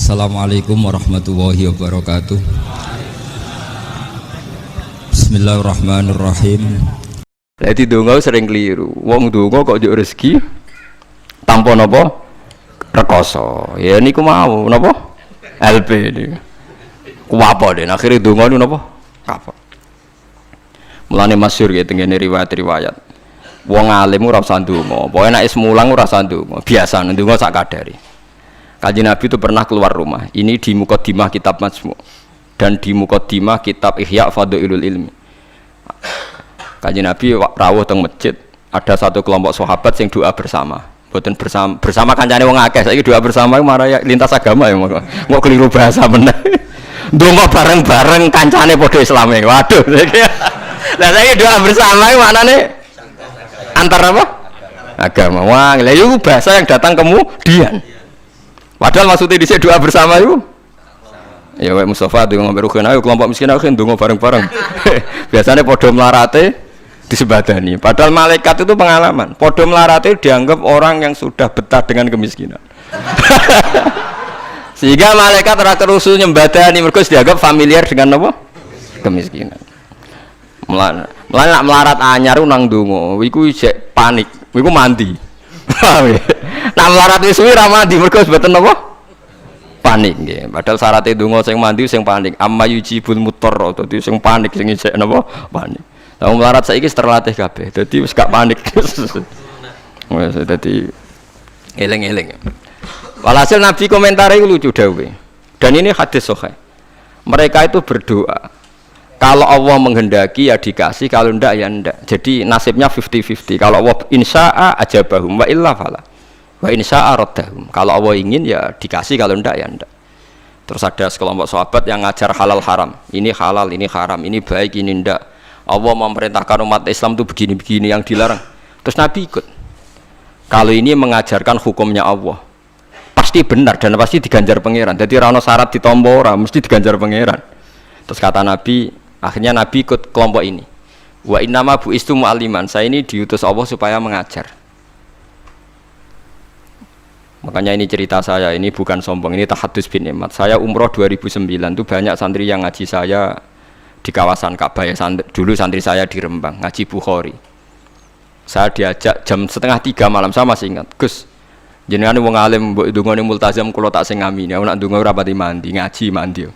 Assalamualaikum warahmatullahi wabarakatuh. Bismillahirrahmanirrahim. Jadi donga sering keliru. Wong donga kok njuk rezeki tanpa napa? Rekoso. Ya niku mau napa? LP niku. Ku apa den akhire donga niku napa? Kapok. Mulane masyhur ya tengene riwayat-riwayat. Wong alim ora usah ndonga. Pokoke nek is mulang ora usah ndonga. Biasa ndonga sak kadare. Kanjeng Nabi itu pernah keluar rumah. Ini di Muqaddimah kitab Majmu' dan di Muqaddimah kitab Ihya Fadhailul Ilmi. Kanjeng Nabi rawuh teng masjid, ada satu kelompok sahabat yang doa bersama. Mboten bersama kancane wong akeh. Saiki doa bersama iku marah lintas agama ya moko. Kok keliru bahasa meneh. Ndonga bareng-bareng kancane padha Islame. Waduh. Lah saiki doa bersama iku maknane antar apa? Agama. Wah, lha iku bahasa yang datang kemudian. Padahal maksudnya di doa bersama itu, ya Wek Mustafa tuh ngomong berukin, ayo kelompok miskin aku ndonga bareng-bareng. Biasanya podo melarate disebadani. Padahal malaikat itu pengalaman. Podo melarate dianggap orang yang sudah betah dengan kemiskinan. Sehingga malaikat terus nyembadani, mereka dianggap familiar dengan apa? Kemiskinan. Melarat anyar nang ndonga, iku isek panik, iku mandi. Nah melarat wis suwi ra mandi mergo mboten napa panik nggih. Padahal syaratnya donga sing mandi sing panik. Amma yujibul mutarr dadi sing panik sing isek napa panik. Lah melarat saiki terlatih kabeh. Dadi wis gak panik. Wis dadi eling-eling. Walhasil Nabi komentare iku lucu dawuhe. Dan ini hadis sahih. Mereka itu berdoa. Kalau Allah menghendaki ya dikasih, kalau ndak ya ndak. Jadi nasibnya 50-50. Kalau Allah insya'a ajabahum wa illa fala. Wa insya'a raddahum. Kalau Allah ingin ya dikasih, kalau ndak ya ndak. Terus ada sekelompok sahabat yang ngajar halal haram. Ini halal, ini haram, ini baik, ini ndak. Allah memerintahkan umat Islam itu begini-begini yang dilarang. Terus Nabi ikut. Kalau ini mengajarkan hukumnya Allah, pasti benar dan pasti diganjar pangeran. Jadi ra ono syarat ditampa ora, mesti diganjar pangeran. Terus kata Nabi, akhirnya Nabi ikut kelompok ini. Wa innama bu'istu mu'alliman. Saya ini diutus Allah supaya mengajar. Makanya ini cerita saya, ini bukan sombong, ini tahadus bin nikmat. Saya umroh 2009 itu banyak santri yang ngaji saya di kawasan Ka'bah ya. Dulu santri saya di Rembang, ngaji Bukhari. Saya diajak jam 2:30 malam, saya masih ingat. Gus, jenengan wong alim mbok ndongane multazam kula tak sing ngamini. Aku nak ndonga ora pati mandi, ngaji mandi.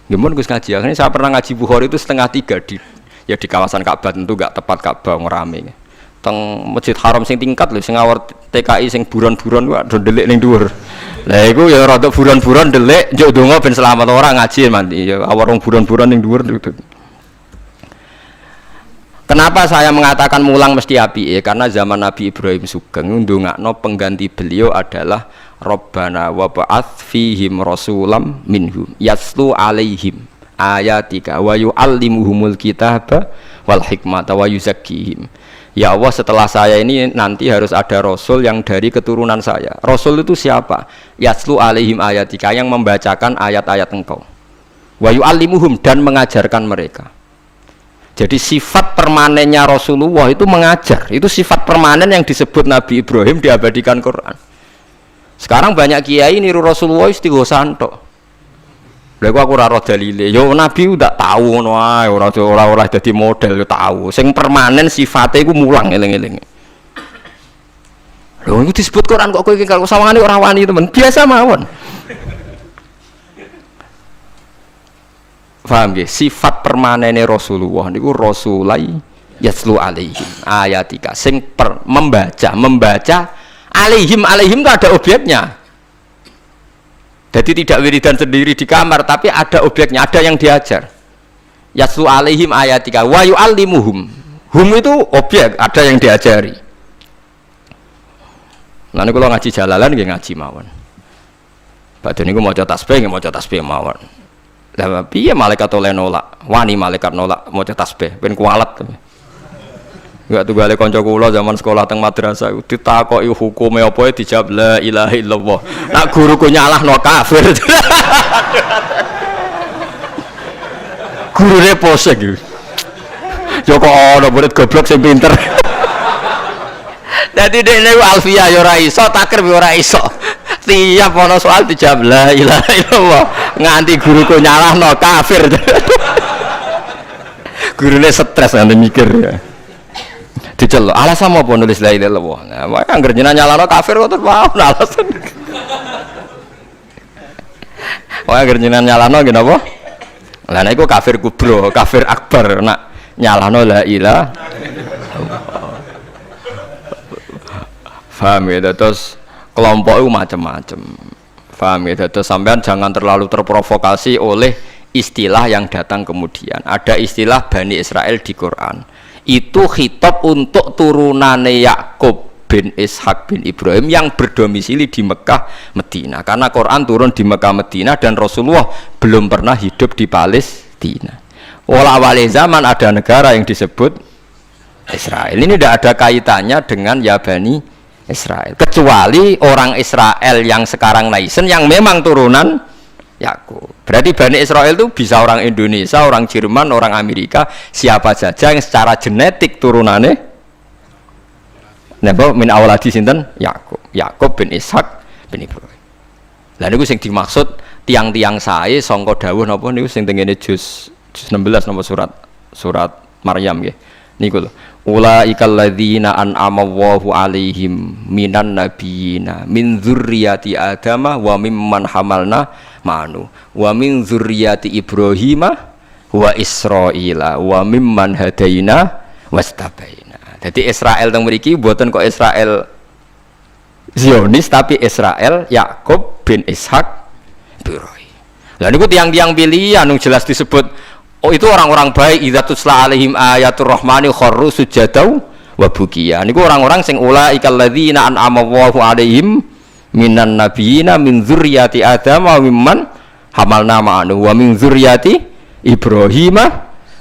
Gimana Gus ngaji? Akhirnya saya pernah ngaji Bukhari itu 2:30 di kawasan Ka'bah, tentu gak tepat Ka'bah ngerame. Teng Masjid Haram sing tingkat lho, sing awar TKI sing buron-buron wae do ndelik ning dhuwur. Lah iku ya rada buron-buron ndelik njuk donga ben selamat orang ngaji mandi. Ya awar wong buron-buron ning dhuwur. Kenapa saya mengatakan mulang mesti api? Karena zaman Nabi Ibrahim Sugeng ndongakno pengganti beliau adalah Rabbana wa ba'ats fihim rasulam minhum yaslu alaihim ayatika wa yu'allimuhumul kitaba wal hikmata wa yuzakkihim. Ya Allah, setelah saya ini nanti harus ada rasul yang dari keturunan saya. Rasul itu siapa? Yaslu alaihim ayatika, yang membacakan ayat-ayat engkau. Wa yu'allimuhum, dan mengajarkan mereka. Jadi sifat permanennya Rasulullah itu mengajar. Itu sifat permanen yang disebut Nabi Ibrahim diabadikan Quran. Sekarang banyak kiai niru Rasulullah istighosan tok. Lha aku ora ora dalile. Yo Nabi udah tahu ngono ae, ora dadi model yo tahu. Sing permanen sifate iku mulang eling-eling. Lho iku disebut Quran kok kowe iki kalau sawangane ora wani temen. Biasa mawon. Paham nggih? Sifat permanene Rasulullah niku rasulai yaslu alaihim ayatika sing membaca alaihim itu ada obyeknya. Jadi tidak wiridan sendiri di kamar, tapi ada obyeknya, ada yang diajar. Yaslu alaihim ayatika wa yu'allimuhum. Hum itu obyek, ada yang diajari. Lalu kalau ngaji jalalan nggih ngaji mawon. Badhe niku maca tasbih nggih maca tasbih mawon. Lah piye malaikat oleh nolak? Wani malaikat nolak maca tasbih ben kualat. Enggak tunggale kanca kula zaman sekolah teng madrasah ditakoki hukume apa dijawab la ilaha illallah. Nak guruku nyalahno kafir. Gurune pose iki. Yo kok ana murid goblok sing pinter. Dadi dekne alfiah ya ora iso, takrib ya ora iso. Tiap ana soal dijawab la ilaha illallah nganti guruku nyalahno kafir. Gurune stres nanti mikir ya. Diceluk, alasan apa nulis la ilaha illallah? Nah, makanya anggere jenengan nyalahno kafir kok terus mau alasan. Wah, anggere jenengan nyalahno nggih napa? Lah nek iku kafir kubro, kafir akbar nak nyalahno la ilaha. Paham ya, terus kelompok itu macam-macam. Paham ya, terus sampean jangan terlalu terprovokasi oleh istilah yang datang kemudian. Ada istilah Bani Israel di Quran. Itu khitab untuk turunane Yakub bin Ishak bin Ibrahim yang berdomisili di Mekah, Medina. Karena Quran turun di Mekah, Medina dan Rasulullah belum pernah hidup di Palestina. Awal zaman ada negara yang disebut Israel. Ini tidak ada kaitannya dengan ya Bani Israel, kecuali orang Israel yang sekarang naisen yang memang turunan Yakub. Berarti Bani Israel itu bisa orang Indonesia, orang Jerman, orang Amerika, siapa saja yang secara genetik turunannya napa min awladi sinten Yakub bin Ishak bin Ibrahim. Lah niku sing dimaksud tiang-tiang sae sangka dawuh napa niku sing tengene juz 16 napa surat Maryam nggih. Niku lho. Ulaikal ladzina an'ama Allahu 'alaihim minan nabiyina min dzurriyyati Adama wa mimman hamalna ma'anu wa min dzurriyyati Ibrahima wa Israila wa mimman hadaina wastabaina. Jadi Israel teng mriki mboten kok Israel Zionis tapi Israel Yakub bin Ishak Ibrahim. Lah niku tiang-tiang pilihan jelas disebut. Oh itu orang-orang baik idza tusla alaihim ayatul rahmani kharru sujadau wa bukiya. Niku orang-orang sing ulaikal ladzina an'ama Allahu alaihim minan nabiyina min dzurriyyati Adam wa mimman hamalna ma'anu wa min dzurriyyati Ibrahim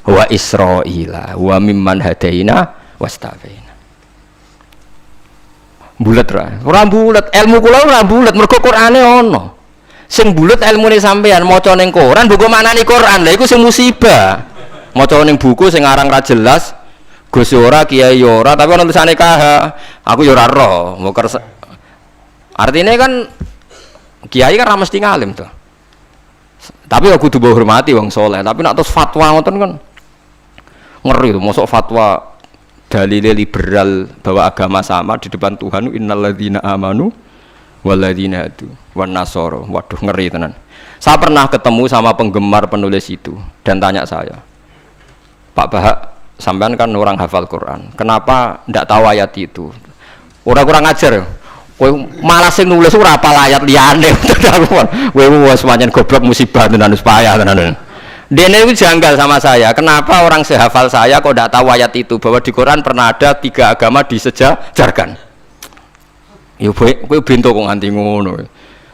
wa Israila wa mimman hadaina wastafaina. Bulet ora bulet, ilmu kula ora bulet mergo Qur'ane ono. Sing bulet ilmune sampean maca ning Quran buku maknane Quran lha iku sing musibah. Maca ning buku sing aran ra jelas, Gus ora kiai ora tapi ana tulisane KH. Aku ya ora roh. Artinya kan kiai kan ra mesti ngalim to. Tapi aku kudu hormati wong saleh, tapi nek terus fatwa ngoten kan ngeri to, mosok fatwa dalile liberal bahwa agama sama di depan Tuhan innalladzina amanu waladina itu wan nasoro. Waduh ngeri tenan. Saya pernah ketemu sama penggemar penulis itu dan tanya saya, Pak Bahak, sampean kan orang hafal Quran, kenapa ndak tahu ayat itu? Orang kurang ajar, kowe malah sing nulis ora apal ayat liyane. Kowe wis pancen goblok musibah tenan wis payah tenan. Dene itu janggal sama saya, kenapa orang sehafal saya kok ndak tahu ayat itu bahwa di Quran pernah ada 3 agama disejajarkan. Ya kowe bento kok nganti ngono.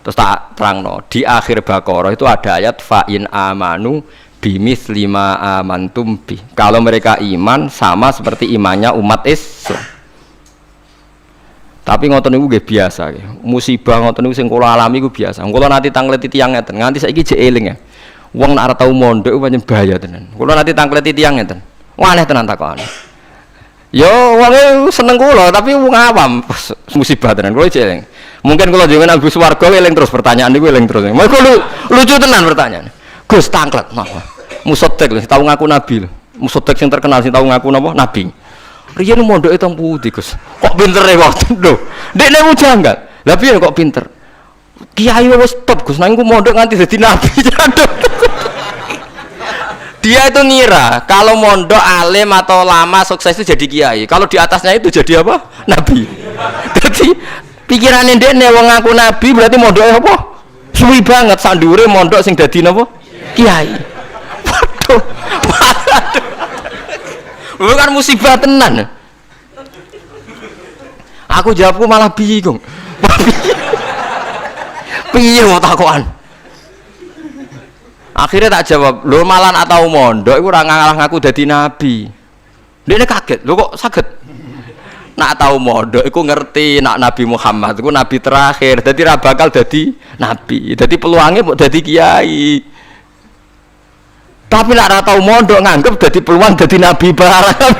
Terus tak terangno, di akhir Baqarah itu ada ayat fa in amanu bimitsli ma amantum bi. Kalau mereka iman sama seperti imannya umat Islam. Tapi ngoten niku nggih biasa nggih. Musibah ngoten niku sing kula alami iku biasa. Kula nanti tangleti tiyang ngeten, nganti saiki jek eling ya. Wong nek ora tau mondok pancen bahaya tenan. Kula nanti tangleti tiyang ngeten. Wah aneh tenan takokane. Yo wong seneng kula tapi wong awam musibah tenan kula jeleng. Mungkin kula jenengan Agus Warga eling terus pertanyaan niku eling terus. Mergo lucu tenan pertanyaan. Gus tanglet napa? Musotek lho tau ngaku nabi lho. Musotek sing terkenal sing tau ngaku napa? Nabi. Riyen mondoke teng pundi Gus? Kok pintere kok lho. Dekne ku janggal. Lah piye kok pinter? Kiai wis top Gus nang ku mondok nganti dadi nabi. Dia itu ngira kalau mondok alim atau lama sukses itu jadi kiai. Kalau di atasnya itu jadi apa? Nabi. Jadi pikirannya dia nih wong ngaku nabi berarti mondoknya apa? Suwi banget sandure mondok sing dadi napa? Kiai. Waduh. Bukan musibah tenan. Aku jawabku malah bingung. Piye mau takokan? Akhirnya tak jawab, lho malah nak tau mondok iku ora ngalah ngaku dadi nabi. Dekne kaget, lho kok saged? Nak tau mondok iku ngerti nak Nabi Muhammad iku nabi terakhir, dadi ra bakal dadi nabi. Dadi peluangnya mau dadi kiai. Tapi nak ora tau mondok nganggep dadi peluang dadi nabi barang.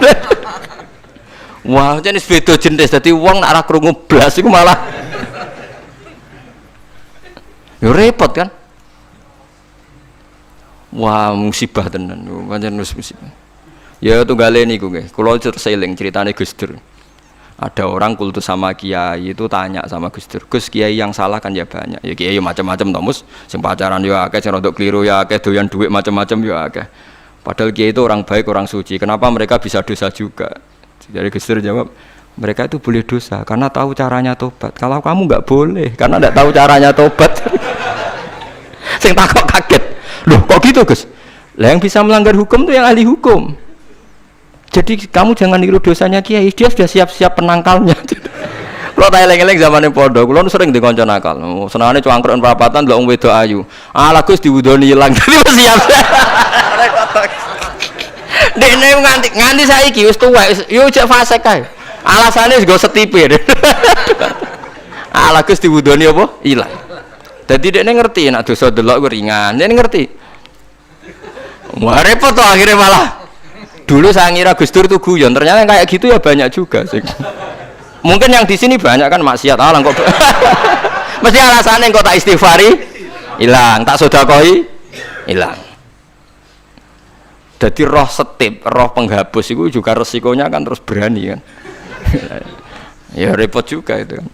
Wah, jenis beda jenis. Dadi wong nak ora krungu blas iku malah Ya repot kan. Wah, musibah tenan. Pancen musibah. Ya tunggale niku nggih. Kula terseling ceritane Gus Dur. Ada orang kultus sama kiai itu tanya sama Gus Dur, Gus, kiai yang salah kan ya banyak. Ya kiai macam-macam tomus, sing pacaran ya akeh, sing rodok keliru ya akeh, doyan duit macam-macam ya akeh. Padahal kiai itu orang baik, orang suci. Kenapa mereka bisa dosa juga? Jadi Gus Dur jawab, mereka itu boleh dosa karena tahu caranya tobat. Kalau kamu nggak boleh karena nggak tahu caranya tobat. Sing takok kaget. Loh, kok gitu, Gus? Lah yang bisa melanggar hukum itu yang ahli hukum. Jadi kamu jangan niru dosanya kiai, dia sudah siap-siap penangkalnya. Kalau tak eleng-eleng zamannya podo, kalau sering dikonco nakal. Senangane cuangkron perapatan lho wong wedok ayu. Lah Gus diwudoni ilang. Siap. Dekne nganti saiki wis tuwek, yo cek fase kae. Alasane wis go setipe. Lah Gus diwudoni apa? Ilang. Dadi dekne ngerti nek dosa delok ku ringan. Dekne ngerti. Wah repot toh akhirnya malah. Dulu saya ngira Gus Dur itu guyon, ternyata kayak gitu ya banyak juga sih. Mungkin yang di sini banyak kan maksiat alang kok. Mesti alasannya kok tak istighfari, hilang, tak sedekoi, hilang. Jadi roh setip, roh penghapus itu juga resikonya kan terus berani kan. Ya repot juga itu kan.